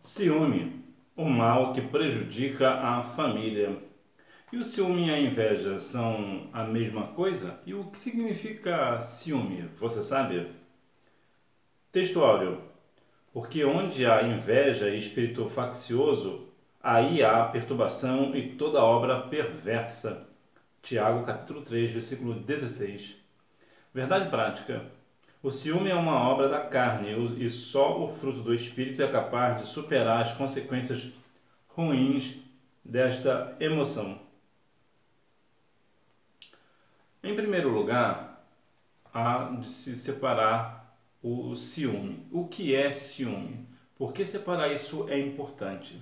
Ciúme, o mal que prejudica a família. E o ciúme e a inveja são a mesma coisa? E o que significa ciúme? Você sabe? Texto áureo. Porque onde há inveja e espírito faccioso, aí há perturbação e toda obra perversa. Tiago capítulo 3, versículo 16. Verdade prática. O ciúme é uma obra da carne e só o fruto do Espírito é capaz de superar as consequências ruins desta emoção. Em primeiro lugar, há de se separar o ciúme. O que é ciúme? Por que separar isso é importante?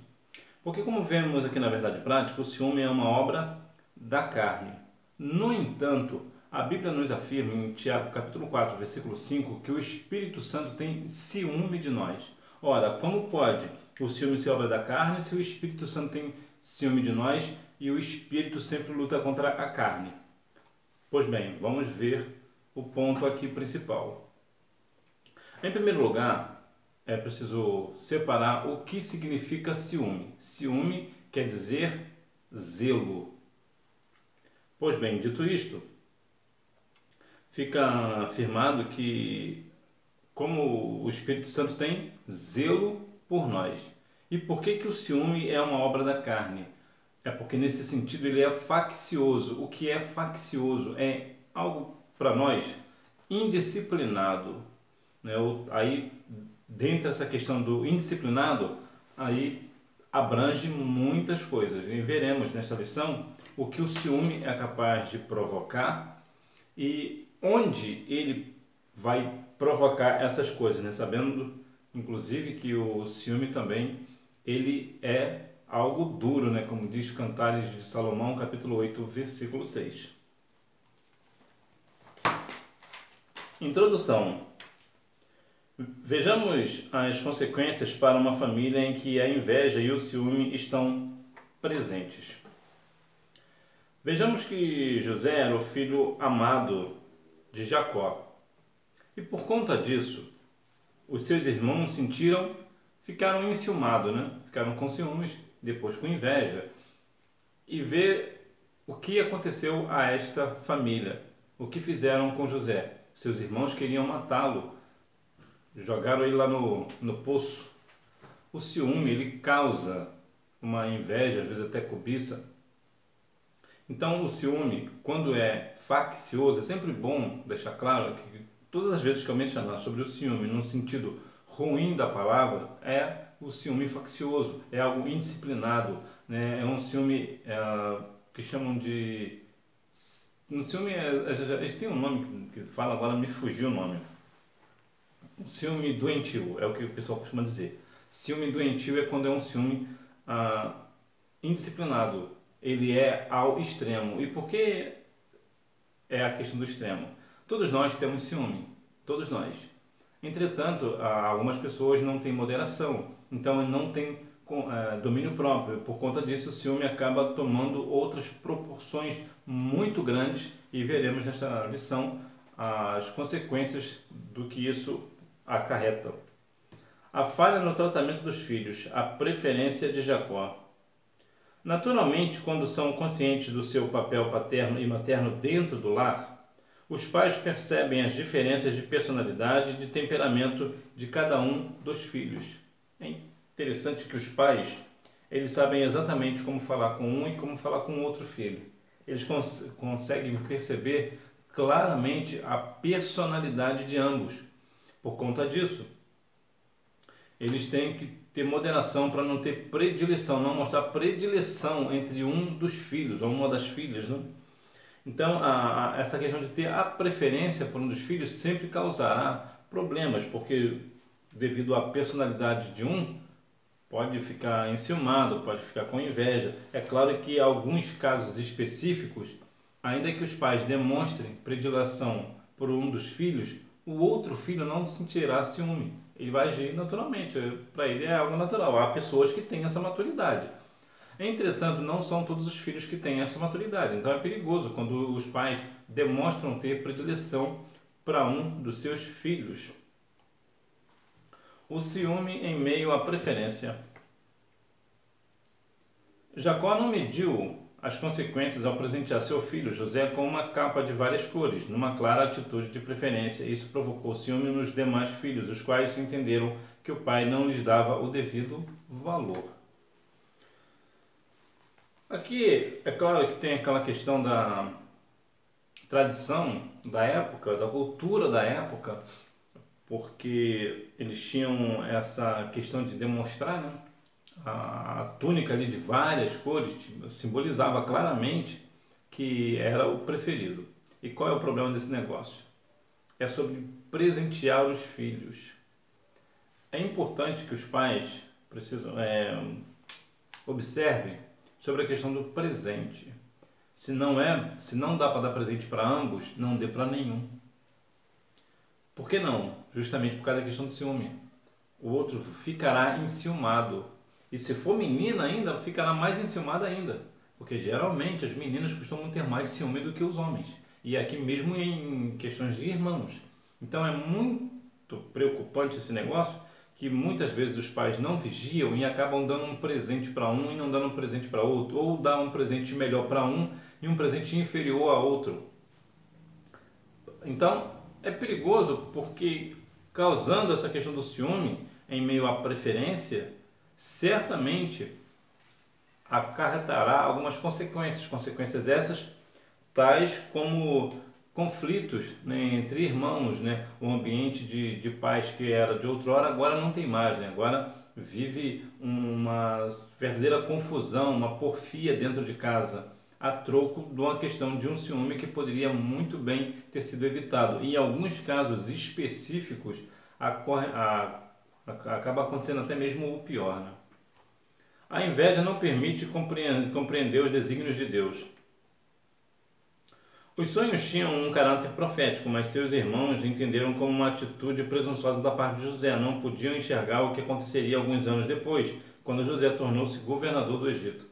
Porque, como vemos aqui na verdade prática, o ciúme é uma obra da carne. No entanto, a Bíblia nos afirma em Tiago capítulo 4, versículo 5, que o Espírito Santo tem ciúme de nós. Ora, como pode o ciúme ser obra da carne se o Espírito Santo tem ciúme de nós e o Espírito sempre luta contra a carne? Pois bem, vamos ver o ponto aqui principal. Em primeiro lugar, é preciso separar o que significa ciúme. Ciúme quer dizer zelo. Pois bem, dito isto, fica afirmado que como o Espírito Santo tem zelo por nós. E por que o ciúme é uma obra da carne? É porque nesse sentido ele é faccioso. O que é faccioso? É algo para nós indisciplinado. Né? Aí, dentro dessa questão do indisciplinado, aí abrange muitas coisas. E veremos nesta lição o que o ciúme é capaz de provocar e onde ele vai provocar essas coisas, né? Sabendo, inclusive, que o ciúme também ele é algo duro, né? Como diz Cantares de Salomão, capítulo 8, versículo 6. Introdução. Vejamos as consequências para uma família em que a inveja e o ciúme estão presentes. Vejamos que José era o filho amado de Jacó. E por conta disso, os seus irmãos ficaram enciumados, né? Ficaram com ciúmes, depois com inveja. E vê o que aconteceu a esta família, o que fizeram com José. Seus irmãos queriam matá-lo, jogaram ele lá no poço. O ciúme, ele causa uma inveja, às vezes até cobiça. Então, o ciúme, quando é faccioso, é sempre bom deixar claro que todas as vezes que eu mencionar sobre o ciúme no sentido ruim da palavra, é o ciúme faccioso, é algo indisciplinado, né? É um ciúme que chamam de... No ciúme, eles têm um nome que fala, agora me fugiu o nome. Um ciúme doentio, é o que o pessoal costuma dizer. Ciúme doentio é quando é um ciúme indisciplinado. Ele é ao extremo. E por que é a questão do extremo? Todos nós temos ciúme, todos nós. Entretanto, algumas pessoas não têm moderação, então não têm domínio próprio. Por conta disso, o ciúme acaba tomando outras proporções muito grandes e veremos nesta lição as consequências do que isso acarreta. A falha no tratamento dos filhos, a preferência de Jacó. Naturalmente, quando são conscientes do seu papel paterno e materno dentro do lar, os pais percebem as diferenças de personalidade e de temperamento de cada um dos filhos. É interessante que os pais, eles sabem exatamente como falar com um e como falar com outro filho. Eles conseguem perceber claramente a personalidade de ambos. Por conta disso, eles têm que ter moderação para não ter predileção, não mostrar predileção entre um dos filhos ou uma das filhas, né? Então, essa questão de ter a preferência por um dos filhos sempre causará problemas, porque devido à personalidade de um, pode ficar enciumado, pode ficar com inveja. É claro que em alguns casos específicos, ainda que os pais demonstrem predileção por um dos filhos, o outro filho não sentirá ciúme. Ele vai agir naturalmente, para ele é algo natural. Há pessoas que têm essa maturidade. Entretanto, não são todos os filhos que têm essa maturidade. Então é perigoso quando os pais demonstram ter predileção para um dos seus filhos. O ciúme em meio à preferência. Jacó não mediu as consequências ao presentear seu filho José com uma capa de várias cores, numa clara atitude de preferência. Isso provocou ciúme nos demais filhos, os quais entenderam que o pai não lhes dava o devido valor. Aqui é claro que tem aquela questão da tradição da época, da cultura da época, porque eles tinham essa questão de demonstrar, né? A túnica ali de várias cores simbolizava claramente que era o preferido. E qual é o problema desse negócio? É sobre presentear os filhos. É importante que os pais observem sobre a questão do presente. Se não dá para dar presente para ambos, não dê para nenhum. Por que não? Justamente por causa da questão do ciúme. O outro ficará enciumado. E se for menina ainda, ficará mais enciumada ainda. Porque geralmente as meninas costumam ter mais ciúme do que os homens. E aqui mesmo em questões de irmãos. Então é muito preocupante esse negócio, que muitas vezes os pais não vigiam e acabam dando um presente para um e não dando um presente para outro. Ou dá um presente melhor para um e um presente inferior a outro. Então é perigoso, porque causando essa questão do ciúme em meio à preferência, certamente acarretará algumas consequências essas, tais como conflitos, né, entre irmãos, né? O ambiente de paz que era de outrora agora não tem mais, né? Agora vive uma verdadeira confusão, uma porfia dentro de casa, a troco de uma questão de um ciúme que poderia muito bem ter sido evitado. E em alguns casos específicos acaba acontecendo até mesmo o pior, né? A inveja não permite compreender os desígnios de Deus. Os sonhos tinham um caráter profético, mas seus irmãos entenderam como uma atitude presunçosa da parte de José. Não podiam enxergar o que aconteceria alguns anos depois, quando José tornou-se governador do Egito.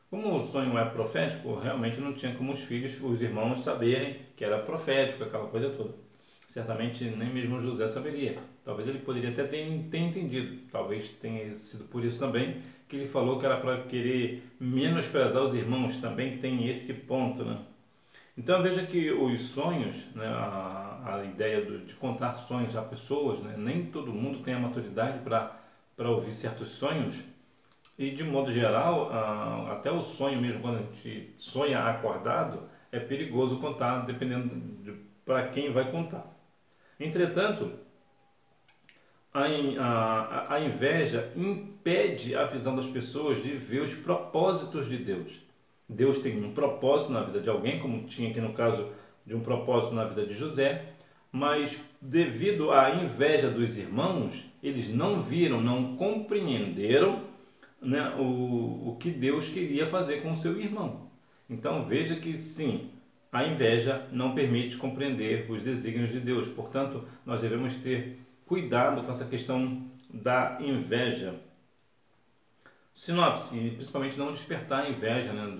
Como o sonho é profético, realmente não tinha como os irmãos saberem que era profético, aquela coisa toda. Certamente nem mesmo José saberia. Talvez ele poderia até ter entendido. Talvez tenha sido por isso também que ele falou que era para querer menosprezar os irmãos. Também tem esse ponto, né? Então veja que os sonhos, né, a ideia de contar sonhos a pessoas, né, nem todo mundo tem a maturidade para ouvir certos sonhos. E de modo geral, até o sonho mesmo, quando a gente sonha acordado, é perigoso contar, dependendo para quem vai contar. Entretanto, a inveja impede a visão das pessoas de ver os propósitos de Deus. Deus tem um propósito na vida de alguém, como tinha aqui no caso de um propósito na vida de José, mas devido à inveja dos irmãos, eles não viram, não compreenderam, né, o que Deus queria fazer com o seu irmão. Então veja que sim, a inveja não permite compreender os desígnios de Deus. Portanto, nós devemos ter cuidado com essa questão da inveja. Sinopse, principalmente não despertar a inveja, né,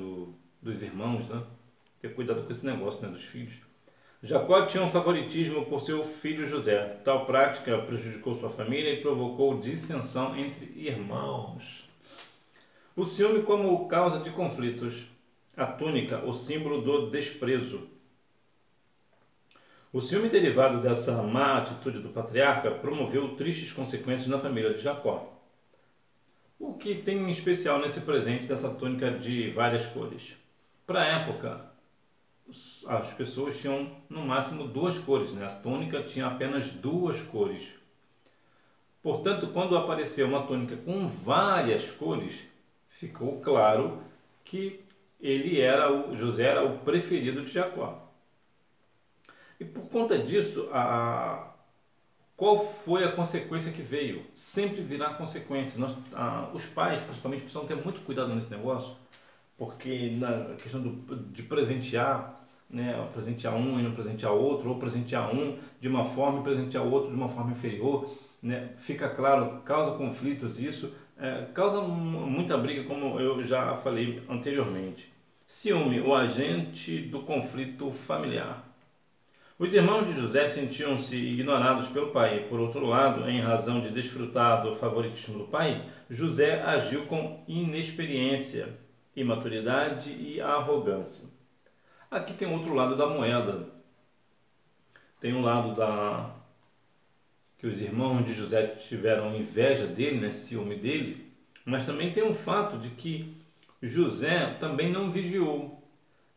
dos irmãos, né? Ter cuidado com esse negócio, né, dos filhos. Jacó tinha um favoritismo por seu filho José. Tal prática prejudicou sua família e provocou dissensão entre irmãos. O ciúme como causa de conflitos. A túnica, o símbolo do desprezo. O ciúme derivado dessa má atitude do patriarca promoveu tristes consequências na família de Jacó. O que tem em especial nesse presente dessa túnica de várias cores? Para a época, as pessoas tinham no máximo 2 cores, né? A túnica tinha apenas 2 cores. Portanto, quando apareceu uma túnica com várias cores, ficou claro que José era o preferido de Jacó. E por conta disso, qual foi a consequência que veio? Sempre virá consequência. Os pais, principalmente, precisam ter muito cuidado nesse negócio, porque na questão de presentear, né, presentear um e não presentear outro, ou presentear um de uma forma e presentear outro de uma forma inferior, né, fica claro, causa conflitos isso, causa muita briga, como eu já falei anteriormente. Ciúme, o agente do conflito familiar. Os irmãos de José sentiam-se ignorados pelo pai. Por outro lado, em razão de desfrutar do favoritismo do pai, José agiu com inexperiência, imaturidade e arrogância. Aqui tem outro lado da moeda. Tem um lado que os irmãos de José tiveram inveja dele, né, ciúme dele, mas também tem um fato de que José também não vigiou.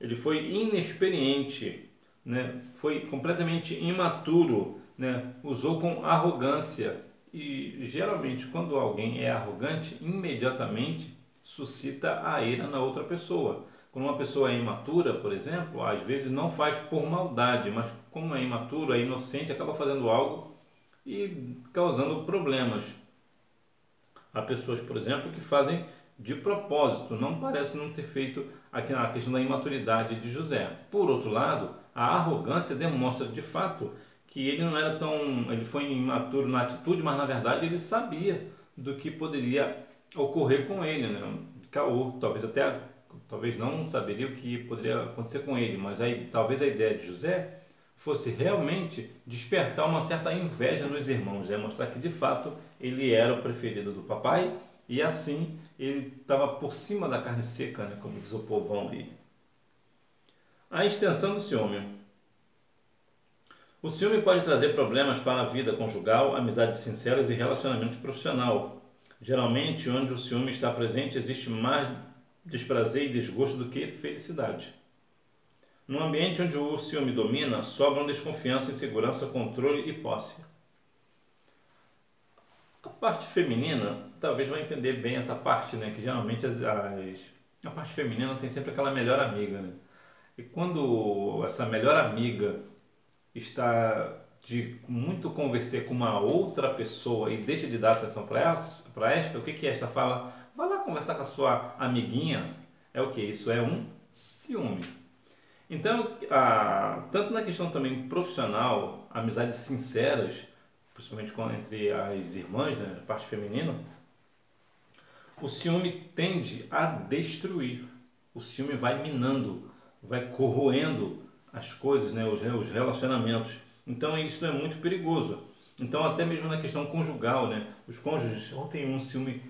Ele foi inexperiente, né, foi completamente imaturo, né, usou com arrogância. E geralmente quando alguém é arrogante, imediatamente suscita a ira na outra pessoa. Quando uma pessoa é imatura, por exemplo, às vezes não faz por maldade, mas como é imaturo, é inocente, acaba fazendo algo e causando problemas. Há pessoas, por exemplo, que fazem de propósito, não parece não ter feito aqui na questão da imaturidade de José. Por outro lado, a arrogância demonstra de fato que ele não era tão, ele foi imaturo na atitude, mas na verdade ele sabia do que poderia ocorrer com ele, né? Caô, talvez não saberia o que poderia acontecer com ele, mas aí talvez a ideia de José fosse realmente despertar uma certa inveja nos irmãos, né? Mostrar que de fato ele era o preferido do papai e assim ele estava por cima da carne seca, né? Como diz o povão aí. A extensão do ciúme. O ciúme pode trazer problemas para a vida conjugal, amizades sinceras e relacionamento profissional. Geralmente, onde o ciúme está presente, existe mais desprazer e desgosto do que felicidade. Num ambiente onde o ciúme domina, sobram desconfiança, insegurança, controle e posse. A parte feminina, talvez vai entender bem essa parte, né? Que geralmente a parte feminina tem sempre aquela melhor amiga, né? E quando essa melhor amiga está de muito conversar com uma outra pessoa e deixa de dar atenção para esta, o que esta fala? Vai lá conversar com a sua amiguinha. É o que? Isso é um ciúme. Então, tanto na questão também profissional, amizades sinceras, principalmente entre as irmãs, né, a parte feminina, o ciúme tende a destruir. O ciúme vai minando, vai corroendo as coisas, né, os relacionamentos. Então isso é muito perigoso. Então até mesmo na questão conjugal, né, os cônjuges ou têm um ciúme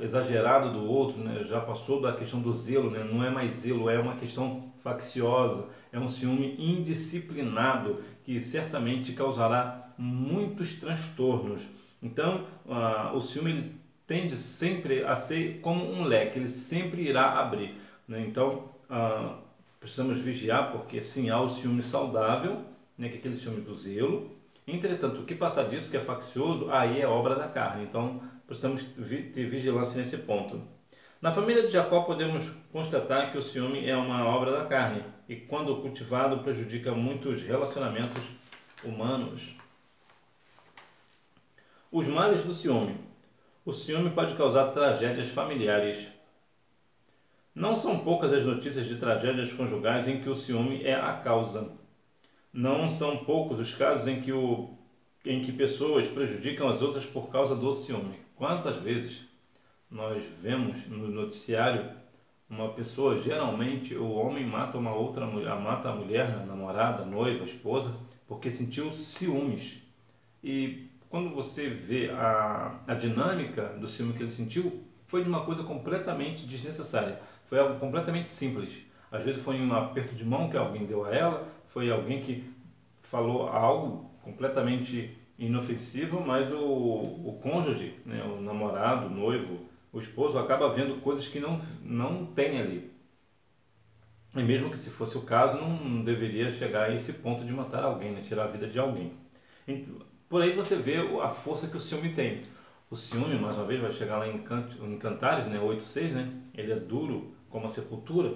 exagerado do outro, né, já passou da questão do zelo, né, não é mais zelo, é uma questão facciosa, é um ciúme indisciplinado que certamente causará muitos transtornos. Então o ciúme ele tende sempre a ser como um leque, ele sempre irá abrir, né? Então precisamos vigiar, porque sim, há o ciúme saudável, né, que é aquele ciúme do zelo. Entretanto, o que passar disso, que é faccioso, aí é obra da carne. Então, precisamos ter vigilância nesse ponto. Na família de Jacó, podemos constatar que o ciúme é uma obra da carne e, quando cultivado, prejudica muitos relacionamentos humanos. Os males do ciúme. O ciúme pode causar tragédias familiares. Não são poucas as notícias de tragédias conjugais em que o ciúme é a causa. Não são poucos os casos em que pessoas prejudicam as outras por causa do ciúme. Quantas vezes nós vemos no noticiário uma pessoa, geralmente o homem mata uma outra mulher, mata a mulher, a namorada, a noiva, a esposa, porque sentiu ciúmes. E quando você vê a dinâmica do ciúme que ele sentiu, foi de uma coisa completamente desnecessária. Foi algo completamente simples. Às vezes foi um aperto de mão que alguém deu a ela, foi alguém que falou algo completamente inofensivo, mas o cônjuge, né, o namorado, o noivo, o esposo, acaba vendo coisas que não tem ali. E mesmo que se fosse o caso, não deveria chegar a esse ponto de matar alguém, né, tirar a vida de alguém. Por aí você vê a força que o ciúme tem. O ciúme, mais uma vez, vai chegar lá em Cantares, né, 8:6, né? Ele é duro como a sepultura.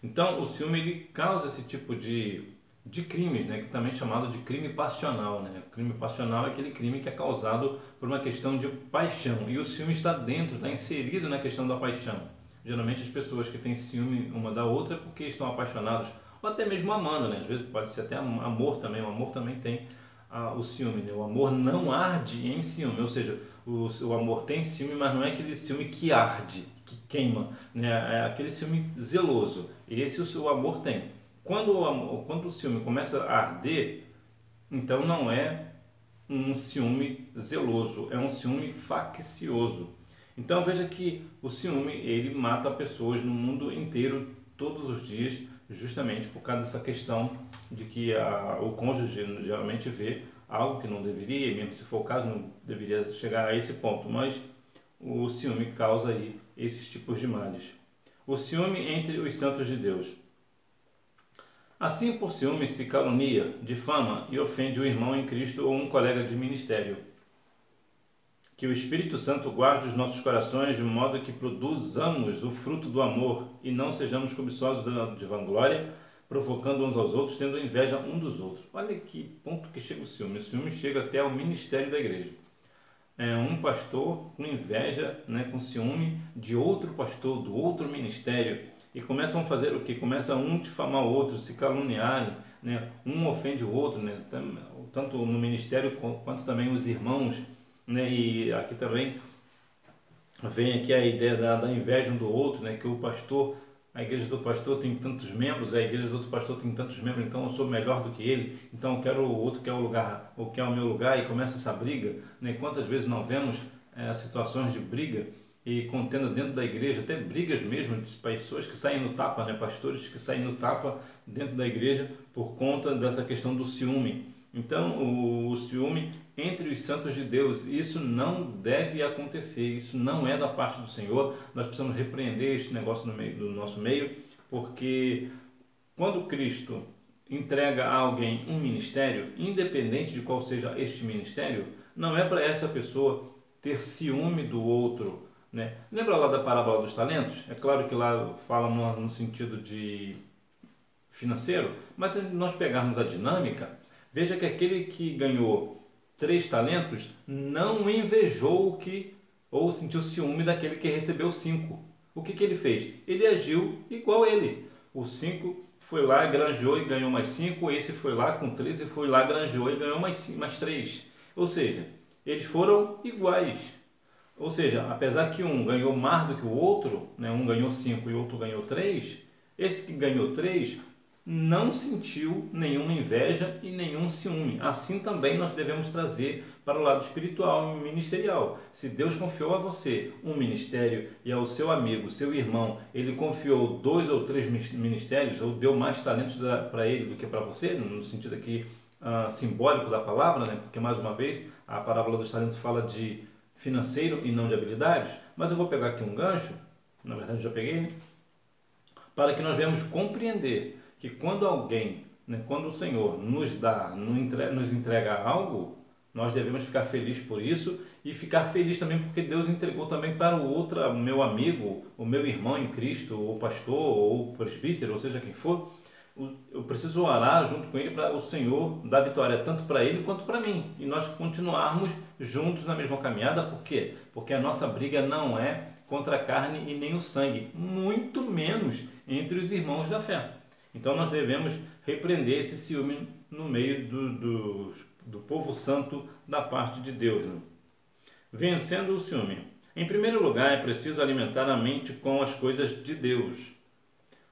Então, o ciúme ele causa esse tipo de crimes, né, que também é chamado de crime passional, né? O crime passional é aquele crime que é causado por uma questão de paixão. E o ciúme está dentro, está inserido na questão da paixão. Geralmente as pessoas que têm ciúme uma da outra é porque estão apaixonados, ou até mesmo amando, né? Às vezes pode ser até amor também. O amor também tem o ciúme, né? O amor não arde em ciúme, ou seja, o amor tem ciúme, mas não é aquele ciúme que arde, que queima, né? É aquele ciúme zeloso. Esse o amor tem. Quando o ciúme começa a arder, então não é um ciúme zeloso, é um ciúme faccioso. Então veja que o ciúme, ele mata pessoas no mundo inteiro todos os dias, justamente por causa dessa questão de que o cônjuge geralmente vê algo que não deveria, mesmo se for o caso, não deveria chegar a esse ponto, mas o ciúme causa aí esses tipos de males. O ciúme entre os santos de Deus. Assim, por ciúme se calunia, difama e ofende o irmão em Cristo ou um colega de ministério. Que o Espírito Santo guarde os nossos corações de modo que produzamos o fruto do amor e não sejamos cobiçosos de vanglória, provocando uns aos outros, tendo inveja um dos outros. Olha que ponto que chega o ciúme. O ciúme chega até ao ministério da igreja. Um pastor com inveja, com ciúme de outro pastor, do outro ministério, e começam a fazer o que? Começa um difamar o outro, se caluniarem, um ofende o outro, tanto no ministério quanto também os irmãos, e aqui também vem aqui a ideia da inveja um do outro, que o pastor, a igreja do pastor tem tantos membros, a igreja do outro pastor tem tantos membros, então eu sou melhor do que ele, então eu quero o outro quer o lugar, ou quer o meu lugar, e começa essa briga. Quantas vezes não vemos situações de briga e contenda dentro da igreja, até brigas mesmo de pessoas que saem no tapa, pastores que saem no tapa dentro da igreja por conta dessa questão do ciúme. Então o ciúme entre os santos de Deus, isso não deve acontecer, isso não é da parte do Senhor. Nós precisamos repreender este negócio do nosso meio, porque quando Cristo entrega a alguém um ministério, independente de qual seja este ministério, não é para essa pessoa ter ciúme do outro. Lembra lá da parábola dos talentos? É claro que lá fala no sentido de financeiro, mas se nós pegarmos a dinâmica, veja que aquele que ganhou 3 talentos não invejou ou sentiu ciúme daquele que recebeu 5. O que ele fez? Ele agiu igual a ele. O 5 foi lá, granjeou e ganhou mais 5. Esse foi lá com 3 e foi lá, granjeou e ganhou mais 3. Ou seja, eles foram iguais. Ou seja, apesar que um ganhou mais do que o outro, um ganhou 5 e o outro ganhou 3, esse que ganhou 3 não sentiu nenhuma inveja e nenhum ciúme. Assim também nós devemos trazer para o lado espiritual e ministerial. Se Deus confiou a você um ministério e ao seu amigo, seu irmão, ele confiou 2 ou 3 ministérios, ou deu mais talentos para ele do que para você, no sentido aqui simbólico da palavra, porque mais uma vez a parábola dos talentos fala de financeiro e não de habilidades, mas eu vou pegar aqui um gancho, na verdade já peguei, para que nós venhamos compreender que quando alguém, quando o Senhor nos entrega algo, nós devemos ficar felizes por isso e ficar feliz também porque Deus entregou também para o outro, o meu amigo, o meu irmão em Cristo, ou pastor, ou presbítero, ou seja quem for. Eu preciso orar junto com ele para o Senhor dar vitória tanto para ele quanto para mim, e nós continuarmos juntos na mesma caminhada. Por quê? Porque a nossa briga não é contra a carne e nem o sangue, muito menos entre os irmãos da fé. Então nós devemos repreender esse ciúme no meio do povo santo da parte de Deus. Vencendo o ciúme. Em primeiro lugar, é preciso alimentar a mente com as coisas de Deus.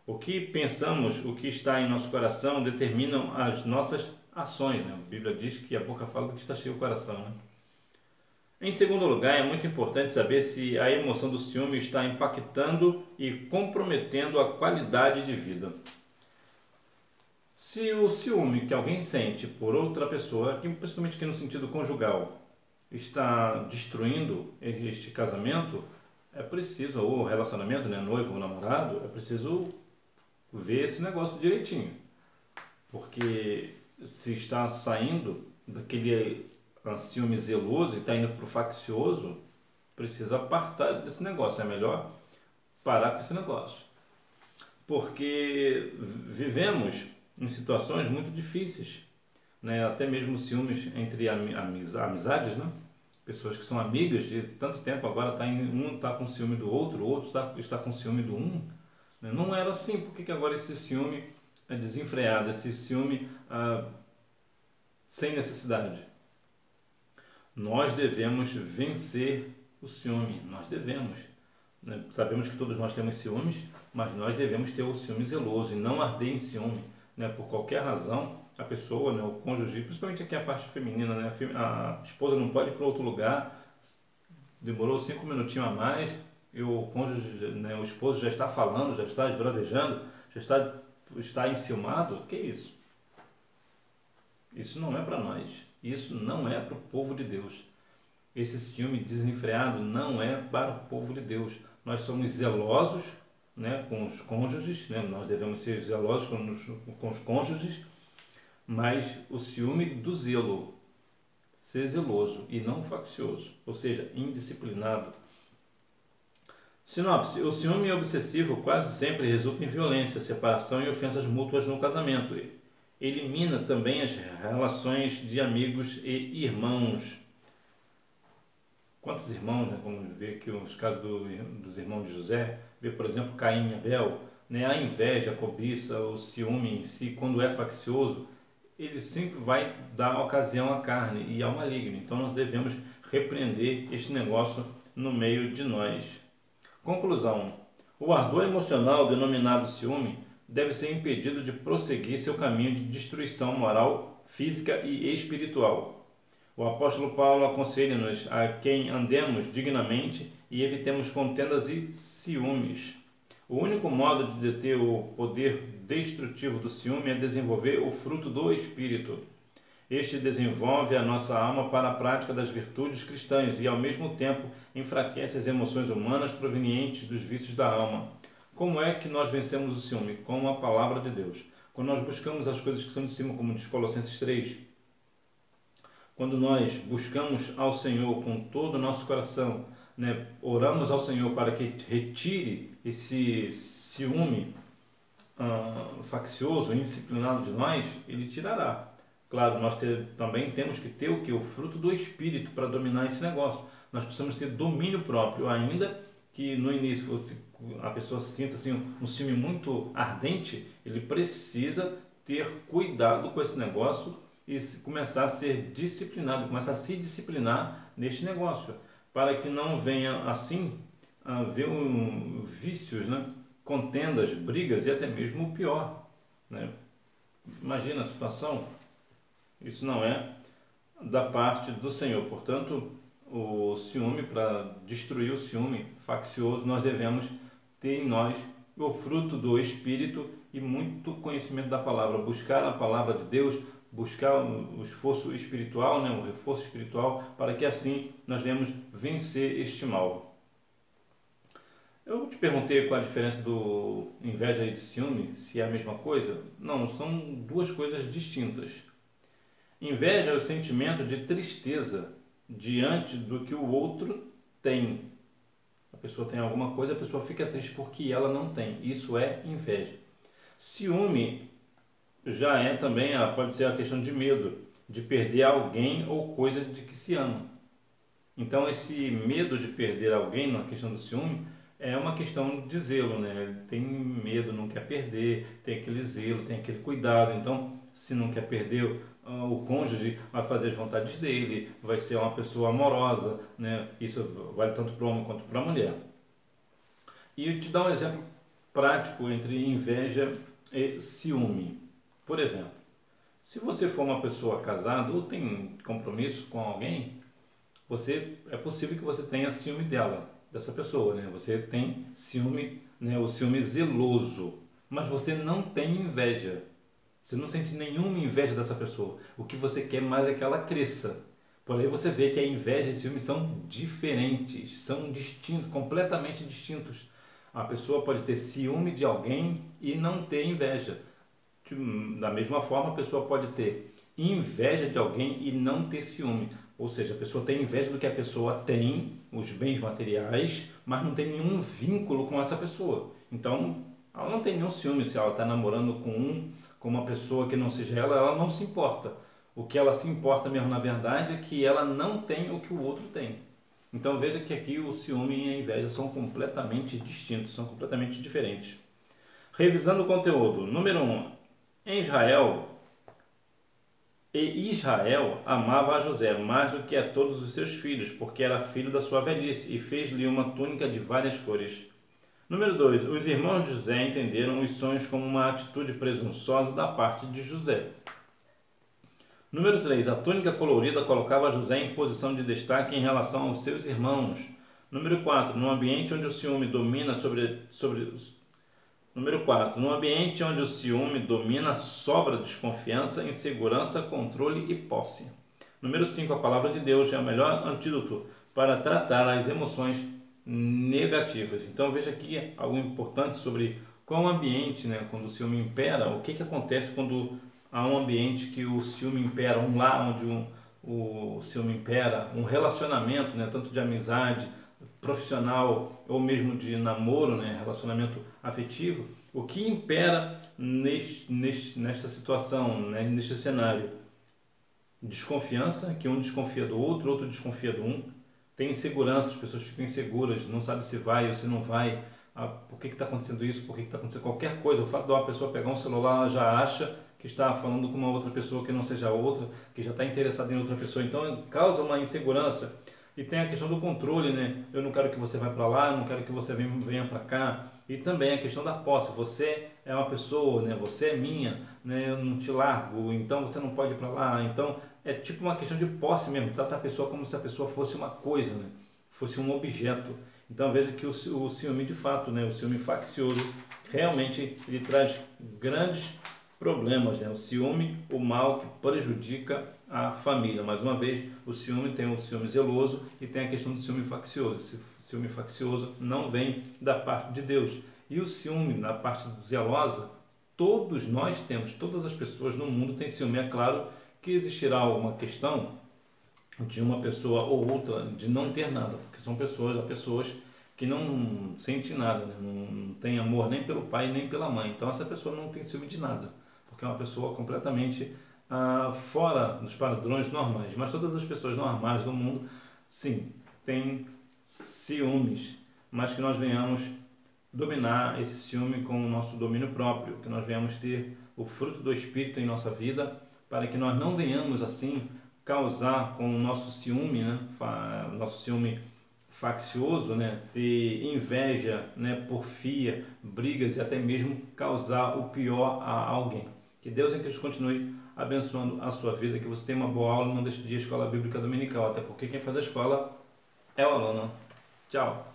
O que pensamos, o que está em nosso coração, determinam as nossas ações. A Bíblia diz que a boca fala do que está cheio o coração. Em segundo lugar, é muito importante saber se a emoção do ciúme está impactando e comprometendo a qualidade de vida. Se o ciúme que alguém sente por outra pessoa, principalmente aqui no sentido conjugal, está destruindo este casamento, é preciso, ou relacionamento, noivo ou namorado, é preciso ver esse negócio direitinho. Porque se está saindo daquele ciúme zeloso e está indo para o faccioso, precisa apartar desse negócio. É melhor parar com esse negócio. Porque vivemos em situações muito difíceis, até mesmo ciúmes entre amizades, pessoas que são amigas de tanto tempo, agora um está com ciúme do outro, o outro está com ciúme do um. Não era assim. Por que agora esse ciúme é desenfreado, esse ciúme sem necessidade? Nós devemos vencer o ciúme, nós devemos. Sabemos que todos nós temos ciúmes, mas nós devemos ter o ciúme zeloso e não arder em ciúme. né, por qualquer razão, a pessoa, né, o cônjuge, principalmente aqui a parte feminina, né, a esposa não pode ir para outro lugar, demorou 5 minutinhos a mais, e o cônjuge, né, o esposo já está falando, já está esbravejando, está enciumado. Que isso? Isso não é para nós, isso não é para o povo de Deus. Esse ciúme desenfreado não é para o povo de Deus. Nós somos zelosos, né, com os cônjuges, né, nós devemos ser zelosos com os cônjuges, mas o ciúme do zelo, ser zeloso e não faccioso, ou seja, indisciplinado. Sinopse: o ciúme obsessivo quase sempre resulta em violência, separação e ofensas mútuas no casamento. Elimina também as relações de amigos e irmãos. Quantos irmãos, né, como vê aqui os casos dos irmãos de José, vê, por exemplo, Caim e Abel, né, a inveja, a cobiça, o ciúme em si, quando é faccioso, ele sempre vai dar ocasião à carne e ao maligno. Então nós devemos repreender este negócio no meio de nós. Conclusão: o ardor emocional denominado ciúme deve ser impedido de prosseguir seu caminho de destruição moral, física e espiritual. O apóstolo Paulo aconselha-nos a quem andemos dignamente e evitemos contendas e ciúmes. O único modo de deter o poder destrutivo do ciúme é desenvolver o fruto do Espírito. Este desenvolve a nossa alma para a prática das virtudes cristãs e, ao mesmo tempo, enfraquece as emoções humanas provenientes dos vícios da alma. Como é que nós vencemos o ciúme? Com a palavra de Deus. Quando nós buscamos as coisas que são de cima, como diz Colossenses 3, quando nós buscamos ao Senhor com todo o nosso coração, né, oramos ao Senhor para que retire esse ciúme faccioso, indisciplinado de nós, Ele tirará. Claro, nós também temos que ter o fruto do Espírito para dominar esse negócio. Nós precisamos ter domínio próprio, ainda que no início a pessoa sinta assim, um ciúme muito ardente, ele precisa ter cuidado com esse negócio e começar a ser disciplinado, começar a se disciplinar neste negócio, para que não venha assim a haver vícios, né? Contendas, brigas e até mesmo o pior, né? Imagina a situação. Isso não é da parte do Senhor. Portanto, o ciúme, para destruir o ciúme faccioso, nós devemos ter em nós o fruto do Espírito e muito conhecimento da palavra, buscar a palavra de Deus, buscar o esforço espiritual, né, o reforço espiritual, para que assim nós venhamos vencer este mal. Eu te perguntei qual a diferença do inveja e de ciúme, se é a mesma coisa. Não, são duas coisas distintas. Inveja é o sentimento de tristeza diante do que o outro tem. A pessoa tem alguma coisa, a pessoa fica triste porque ela não tem. Isso é inveja. Ciúme já é também, pode ser a questão de medo, de perder alguém ou coisa de que se ama. Então esse medo de perder alguém, na questão do ciúme, é uma questão de zelo, né? Ele tem medo, não quer perder, tem aquele zelo, tem aquele cuidado. Então, se não quer perder o cônjuge, vai fazer as vontades dele, vai ser uma pessoa amorosa, né? Isso vale tanto para o homem quanto para a mulher. E eu te dar um exemplo prático entre inveja e ciúme. Por exemplo, se você for uma pessoa casada ou tem compromisso com alguém, é possível que você tenha ciúme dessa pessoa, né? Você tem ciúme, né? O ciúme zeloso, mas você não tem inveja. Você não sente nenhuma inveja dessa pessoa. O que você quer mais é que ela cresça. Por aí você vê que a inveja e o ciúme são diferentes, são distintos, completamente distintos. A pessoa pode ter ciúme de alguém e não ter inveja. Da mesma forma, a pessoa pode ter inveja de alguém e não ter ciúme. Ou seja, a pessoa tem inveja do que a pessoa tem, os bens materiais, mas não tem nenhum vínculo com essa pessoa. Então, ela não tem nenhum ciúme se ela está namorando com uma pessoa que não seja ela não se importa. O que ela se importa mesmo, na verdade, é que ela não tem o que o outro tem. Então, veja que aqui o ciúme e a inveja são completamente distintos, são completamente diferentes. Revisando o conteúdo. Número 1. Israel amava a José mais do que a todos os seus filhos, porque era filho da sua velhice, e fez-lhe uma túnica de várias cores. Número 2. Os irmãos de José entenderam os sonhos como uma atitude presunçosa da parte de José. Número 3. A túnica colorida colocava José em posição de destaque em relação aos seus irmãos. Número 4. Num ambiente onde o ciúme domina Número 4. Num ambiente onde o ciúme domina, sobra desconfiança, insegurança, controle e posse. Número 5. A palavra de Deus é o melhor antídoto para tratar as emoções negativas. Então veja aqui algo importante sobre qual o ambiente, né, quando o ciúme impera, o que acontece quando há um ambiente que o ciúme impera, um lar onde o ciúme impera, um relacionamento, né, tanto de amizade, profissional ou mesmo de namoro, né, relacionamento afetivo. O que impera nesta situação, né, neste cenário? Desconfiança, que um desconfia do outro, outro desconfia do um. Tem insegurança, as pessoas ficam inseguras, não sabem se vai ou se não vai. Por que está acontecendo isso? Por que está acontecendo qualquer coisa? O fato de uma pessoa pegar um celular, ela já acha que está falando com uma outra pessoa que não seja outra, que já está interessada em outra pessoa. Então causa uma insegurança. E tem a questão do controle, né? Eu não quero que você vá para lá, eu não quero que você venha para cá. E também a questão da posse. Você é uma pessoa, né? Você é minha, né? Eu não te largo, então você não pode ir para lá. Então é tipo uma questão de posse mesmo. Trata a pessoa como se a pessoa fosse uma coisa, né? Fosse um objeto. Então veja que o ciúme de fato, né? O ciúme faccioso, realmente ele traz grandes problemas, né? O ciúme, o mal que prejudica a família. Mais uma vez, o ciúme tem o ciúme zeloso e tem a questão do ciúme faccioso. Esse ciúme faccioso não vem da parte de Deus. E o ciúme, na parte zelosa, todos nós temos, todas as pessoas no mundo têm ciúme. É claro que existirá uma questão de uma pessoa ou outra de não ter nada, porque há pessoas que não sentem nada, né? Não tem amor nem pelo pai nem pela mãe. Então essa pessoa não tem ciúme de nada, porque é uma pessoa completamente fora dos padrões normais. Mas todas as pessoas normais do mundo, sim, têm ciúmes, mas que nós venhamos dominar esse ciúme com o nosso domínio próprio, que nós venhamos ter o fruto do Espírito em nossa vida, para que nós não venhamos assim causar com o nosso ciúme, né, nosso ciúme faccioso, né, ter inveja, né, porfia, brigas e até mesmo causar o pior a alguém. Que Deus em Cristo continue abençoando a sua vida, que você tenha uma boa aula e não deixe de ir à escola bíblica dominical, até porque quem faz a escola é o aluno. Tchau!